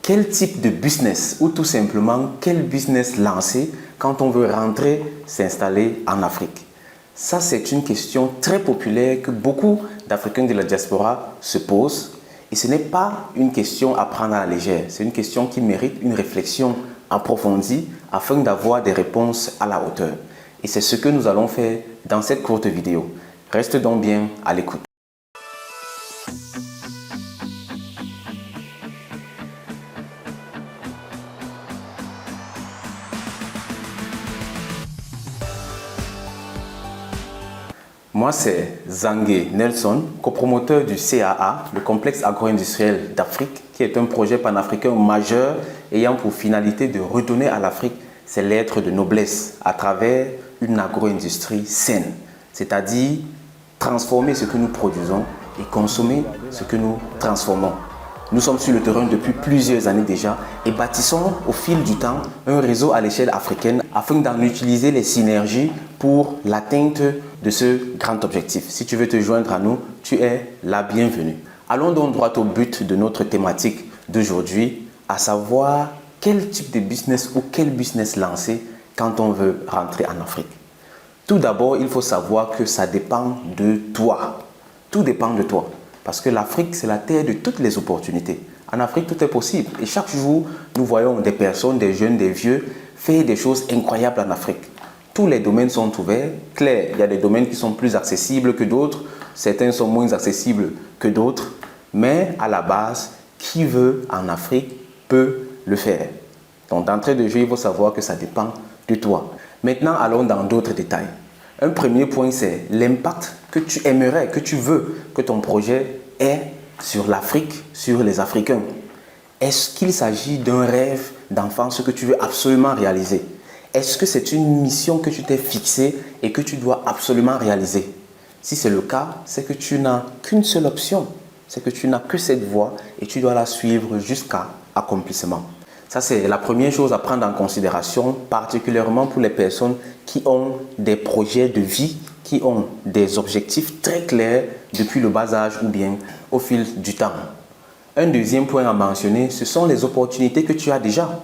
Quel type de business ou tout simplement quel business lancer quand on veut rentrer s'installer en Afrique? Ça, c'est une question très populaire que beaucoup d'Africains de la diaspora se posent. Et ce n'est pas une question à prendre à la légère. C'est une question qui mérite une réflexion approfondie afin d'avoir des réponses à la hauteur. Et c'est ce que nous allons faire dans cette courte vidéo. Reste donc bien à l'écoute. Moi, c'est Zangué Nelson, copromoteur du CAA, le complexe agro-industriel d'Afrique, qui est un projet panafricain majeur ayant pour finalité de redonner à l'Afrique ses lettres de noblesse à travers une agro-industrie saine, c'est-à-dire transformer ce que nous produisons et consommer ce que nous transformons. Nous sommes sur le terrain depuis plusieurs années déjà et bâtissons au fil du temps un réseau à l'échelle africaine afin d'en utiliser les synergies pour l'atteinte de ce grand objectif. Si tu veux te joindre à nous, tu es la bienvenue. Allons donc droit au but de notre thématique d'aujourd'hui, à savoir quel type de business ou quel business lancer quand on veut rentrer en Afrique. Tout d'abord, il faut savoir que ça dépend de toi. Tout dépend de toi. Parce que l'Afrique, c'est la terre de toutes les opportunités. En Afrique, tout est possible. Et chaque jour, nous voyons des personnes, des jeunes, des vieux, faire des choses incroyables en Afrique. Tous les domaines sont ouverts. Claire, il y a des domaines qui sont plus accessibles que d'autres. Certains sont moins accessibles que d'autres. Mais à la base, qui veut en Afrique peut le faire. Donc, d'entrée de jeu, il faut savoir que ça dépend de toi. Maintenant, allons dans d'autres détails. Un premier point, c'est l'impact que tu aimerais, que tu veux que ton projet ait sur l'Afrique, sur les Africains. Est-ce qu'il s'agit d'un rêve d'enfance que tu veux absolument réaliser? Est-ce que c'est une mission que tu t'es fixée et que tu dois absolument réaliser? Si c'est le cas, c'est que tu n'as qu'une seule option. C'est que tu n'as que cette voie et tu dois la suivre jusqu'à accomplissement. Ça, c'est la première chose à prendre en considération, particulièrement pour les personnes qui ont des projets de vie, qui ont des objectifs très clairs depuis le bas âge ou bien au fil du temps. Un deuxième point à mentionner, ce sont les opportunités que tu as déjà.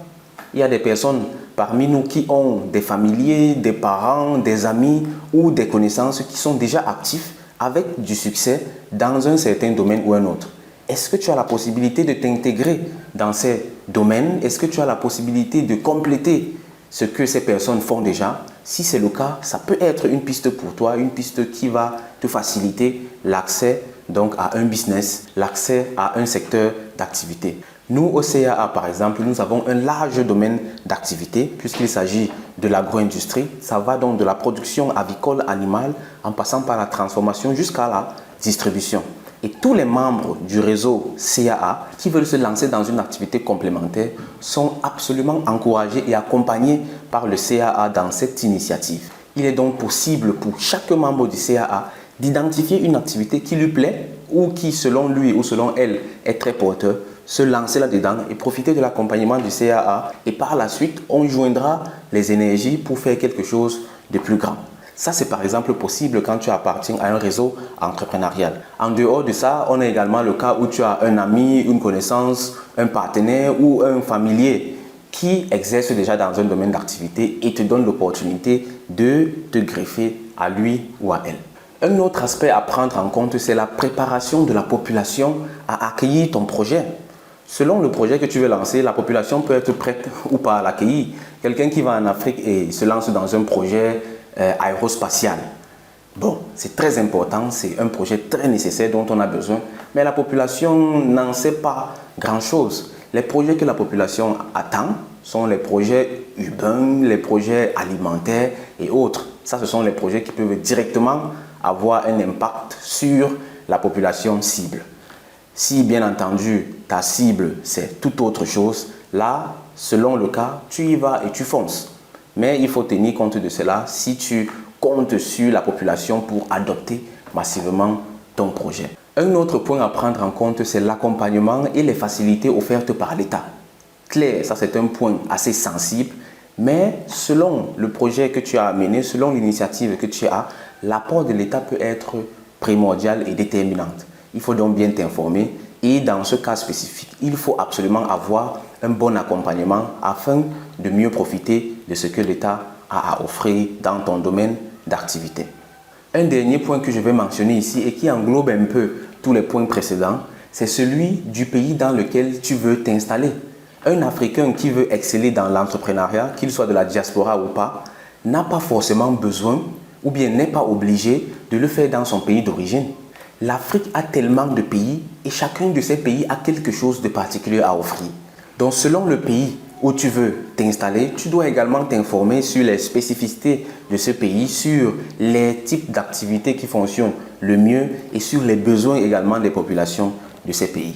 Il y a des personnes parmi nous qui ont des familiers, des parents, des amis ou des connaissances qui sont déjà actifs avec du succès dans un certain domaine ou un autre. Est-ce que tu as la possibilité de t'intégrer dans ces domaines? Est-ce que tu as la possibilité de compléter ce que ces personnes font déjà? Si c'est le cas, ça peut être une piste pour toi, une piste qui va te faciliter l'accès donc à un business, l'accès à un secteur d'activité. Nous, au CAA, par exemple, nous avons un large domaine d'activité puisqu'il s'agit de l'agro-industrie. Ça va donc de la production avicole animale en passant par la transformation jusqu'à la distribution. Et tous les membres du réseau CAA qui veulent se lancer dans une activité complémentaire sont absolument encouragés et accompagnés par le CAA dans cette initiative. Il est donc possible pour chaque membre du CAA d'identifier une activité qui lui plaît ou qui, selon lui ou selon elle, est très porteur, se lancer là-dedans et profiter de l'accompagnement du CAA. Et par la suite, on joindra les énergies pour faire quelque chose de plus grand. Ça, c'est par exemple possible quand tu appartiens à un réseau entrepreneurial. En dehors de ça, on a également le cas où tu as un ami, une connaissance, un partenaire ou un familier qui exerce déjà dans un domaine d'activité et te donne l'opportunité de te greffer à lui ou à elle. Un autre aspect à prendre en compte, c'est la préparation de la population à accueillir ton projet. Selon le projet que tu veux lancer, la population peut être prête ou pas à l'accueillir. Quelqu'un qui va en Afrique et se lance dans un projet aérospatial. Bon, c'est très important, c'est un projet très nécessaire dont on a besoin, mais la population n'en sait pas grand-chose. Les projets que la population attend sont les projets urbains, les projets alimentaires et autres. Ça, ce sont les projets qui peuvent directement avoir un impact sur la population cible. Si, bien entendu, ta cible, c'est toute autre chose, là, selon le cas, tu y vas et tu fonces. Mais il faut tenir compte de cela si tu comptes sur la population pour adopter massivement ton projet. Un autre point à prendre en compte, c'est l'accompagnement et les facilités offertes par l'État. Claire, ça c'est un point assez sensible, mais selon le projet que tu as mené, selon l'initiative que tu as, l'apport de l'État peut être primordial et déterminant. Il faut donc bien t'informer Et dans ce cas spécifique, il faut absolument avoir un bon accompagnement afin de mieux profiter de ce que l'État a à offrir dans ton domaine d'activité. Un dernier point que je vais mentionner ici et qui englobe un peu tous les points précédents, c'est celui du pays dans lequel tu veux t'installer. Un Africain qui veut exceller dans l'entrepreneuriat, qu'il soit de la diaspora ou pas, n'a pas forcément besoin ou bien n'est pas obligé de le faire dans son pays d'origine. L'Afrique a tellement de pays et chacun de ces pays a quelque chose de particulier à offrir. Donc selon le pays où tu veux t'installer, tu dois également t'informer sur les spécificités de ce pays, sur les types d'activités qui fonctionnent le mieux et sur les besoins également des populations de ces pays.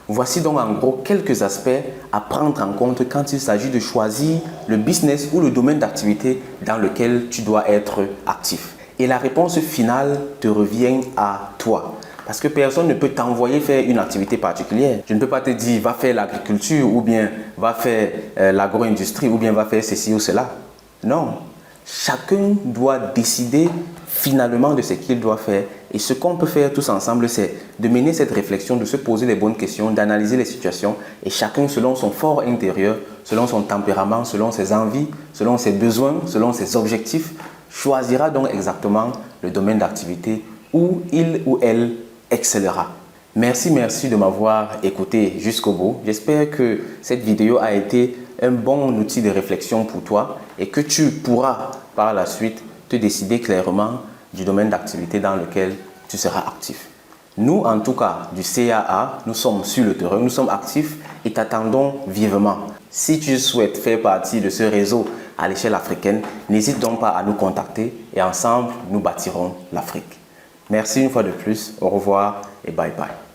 Voici donc en gros quelques aspects à prendre en compte quand il s'agit de choisir le business ou le domaine d'activité dans lequel tu dois être actif. Et la réponse finale te revient à toi. Parce que personne ne peut t'envoyer faire une activité particulière. Je ne peux pas te dire va faire l'agriculture ou bien va faire l'agro-industrie ou bien va faire ceci ou cela. Non. Chacun doit décider finalement de ce qu'il doit faire. Et ce qu'on peut faire tous ensemble, c'est de mener cette réflexion, de se poser les bonnes questions, d'analyser les situations et chacun selon son fort intérieur, selon son tempérament, selon ses envies, selon ses besoins, selon ses objectifs, choisira donc exactement le domaine d'activité où il ou elle excellera. Merci de m'avoir écouté jusqu'au bout. J'espère que cette vidéo a été un bon outil de réflexion pour toi et que tu pourras par la suite te décider clairement du domaine d'activité dans lequel tu seras actif. Nous, en tout cas, du CAA, nous sommes sur le terrain, nous sommes actifs et t'attendons vivement. Si tu souhaites faire partie de ce réseau à l'échelle africaine, n'hésite donc pas à nous contacter et ensemble, nous bâtirons l'Afrique. Merci une fois de plus, au revoir et bye bye.